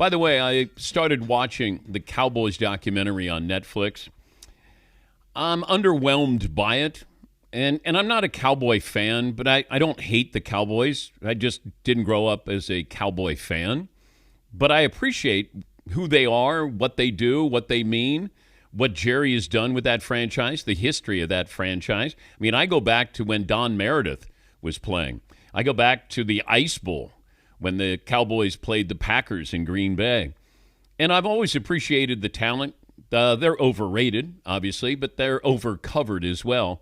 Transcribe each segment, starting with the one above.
By the way, I started watching the Cowboys documentary on Netflix. I'm underwhelmed by it. And I'm not a Cowboy fan, but I don't hate the Cowboys. I just didn't grow up as a Cowboy fan. But I appreciate who they are, what they do, what they mean, what Jerry has done with that franchise, the history of that franchise. I mean, I go back to when Don Meredith was playing. I go back to the Ice Bowl when the Cowboys played the Packers in Green Bay. And I've always appreciated the talent. They're overrated, obviously, but they're overcovered as well.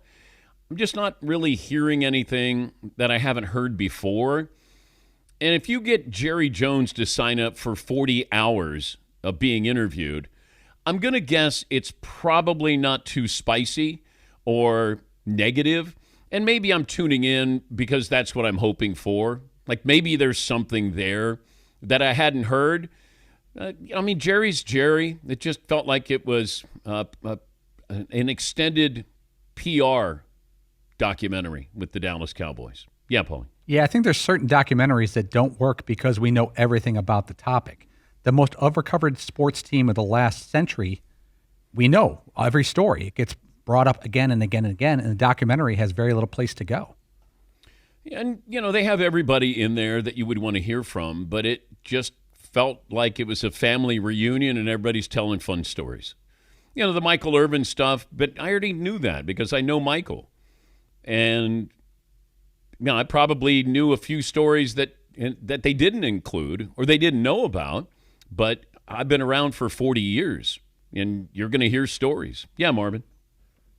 I'm just not really hearing anything that I haven't heard before. And if you get Jerry Jones to sign up for 40 hours of being interviewed, I'm going to guess it's probably not too spicy or negative. And maybe I'm tuning in because that's what I'm hoping for. Like maybe there's something there that I hadn't heard. I mean, Jerry's Jerry. It just felt like it was an extended PR documentary with the Dallas Cowboys. Yeah, Paulie. Yeah, I think there's certain documentaries that don't work because we know everything about the topic. The most overcovered sports team of the last century, we know every story. It gets brought up again and again and again, and the documentary has very little place to go. And, you know, they have everybody in there that you would want to hear from, but it just felt like it was a family reunion and everybody's telling fun stories. You know, the Michael Irvin stuff, but I already knew that because I know Michael. And, you know, I probably knew a few stories that they didn't include or they didn't know about, but I've been around for 40 years, and you're going to hear stories. Yeah, Marvin.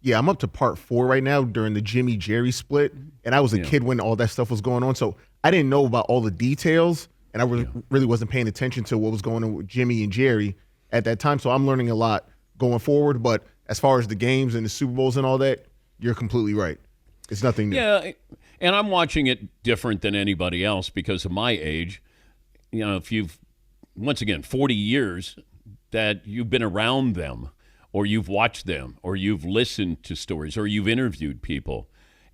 Yeah, I'm up to part 4 right now during the Jimmy Jerry split, and I was a kid when all that stuff was going on, so I didn't know about all the details, and I really wasn't paying attention to what was going on with Jimmy and Jerry at that time, so I'm learning a lot going forward, but as far as the games and the Super Bowls and all that, you're completely right. It's nothing new. Yeah, and I'm watching it different than anybody else because of my age. You know, if you've, once again, 40 years that you've been around them, or you've watched them, or you've listened to stories, or you've interviewed people,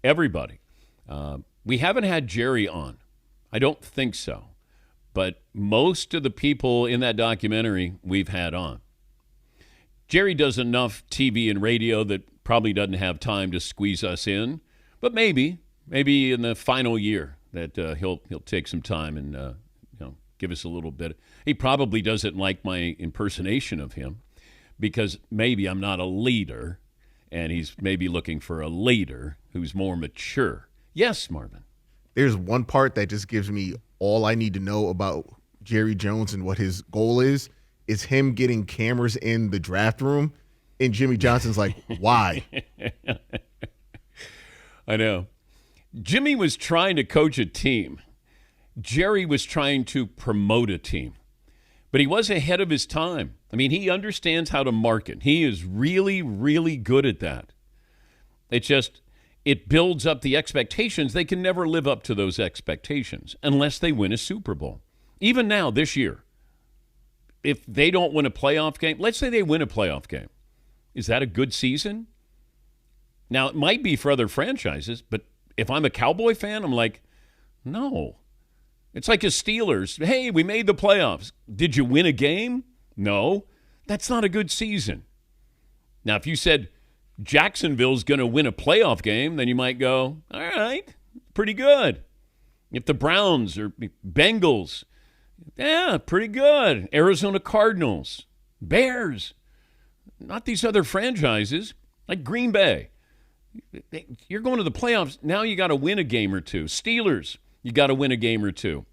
everybody. We haven't had Jerry on. I don't think so. But most of the people in that documentary we've had on. Jerry does enough TV and radio that probably doesn't have time to squeeze us in, but maybe in the final year that he'll take some time and give us a little bit. He probably doesn't like my impersonation of him, because maybe I'm not a leader, and he's maybe looking for a leader who's more mature. Yes, Marvin. There's one part that just gives me all I need to know about Jerry Jones and what his goal is him getting cameras in the draft room, and Jimmy Johnson's like, why? I know. Jimmy was trying to coach a team. Jerry was trying to promote a team. But he was ahead of his time. I mean, he understands how to market. He is really, really good at that. It builds up the expectations. They can never live up to those expectations unless they win a Super Bowl. Even now, this year, if they don't win a playoff game, let's say they win a playoff game. Is that a good season? Now, it might be for other franchises, but if I'm a Cowboy fan, I'm like, no. It's like the Steelers. Hey, we made the playoffs. Did you win a game? No. That's not a good season. Now, if you said Jacksonville's going to win a playoff game, then you might go, all right, pretty good. If the Browns or Bengals, yeah, pretty good. Arizona Cardinals, Bears, not these other franchises like Green Bay. You're going to the playoffs. Now you got to win a game or two. Steelers, you got to win a game or two.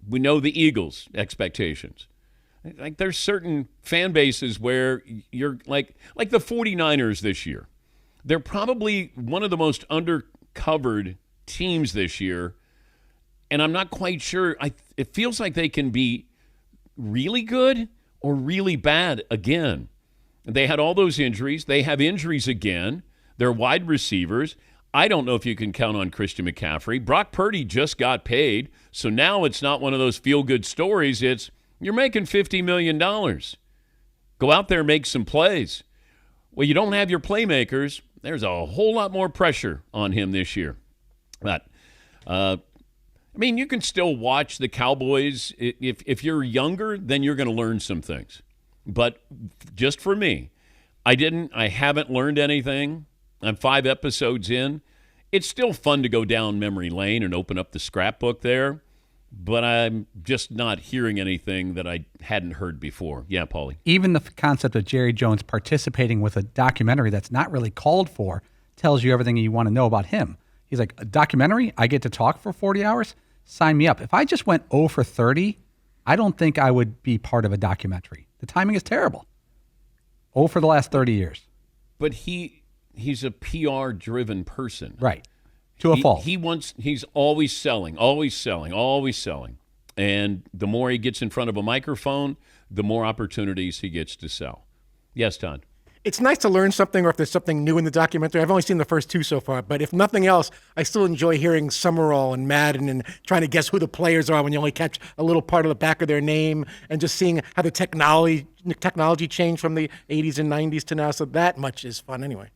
We know the Eagles' expectations. Like there's certain fan bases where you're like the 49ers this year. They're probably one of the most undercovered teams this year, and I'm not quite sure. It feels like they can be really good or really bad again. They had all those injuries. They have injuries again. They're wide receivers. I don't know if you can count on Christian McCaffrey. Brock Purdy just got paid, so now it's not one of those feel-good stories. It's, you're making $50 million. Go out there and make some plays. Well, you don't have your playmakers. There's a whole lot more pressure on him this year. But, mean, you can still watch the Cowboys. If you're younger, then you're going to learn some things. But just for me, I haven't learned anything. I'm 5 episodes in. It's still fun to go down memory lane and open up the scrapbook there, but I'm just not hearing anything that I hadn't heard before. Yeah, Paulie. Even the concept of Jerry Jones participating with a documentary that's not really called for tells you everything you want to know about him. He's like, a documentary? I get to talk for 40 hours? Sign me up. If I just went 0 for 30, I don't think I would be part of a documentary. The timing is terrible. 0 for the last 30 years. But he's a PR-driven person. Right. To a fault. He's always selling. And the more he gets in front of a microphone, the more opportunities he gets to sell. Yes, Todd. It's nice to learn something, or if there's something new in the documentary. I've only seen the first 2 so far, but if nothing else, I still enjoy hearing Summerall and Madden and trying to guess who the players are when you only catch a little part of the back of their name, and just seeing how the technology changed from the 80s and 90s to now. So that much is fun anyway.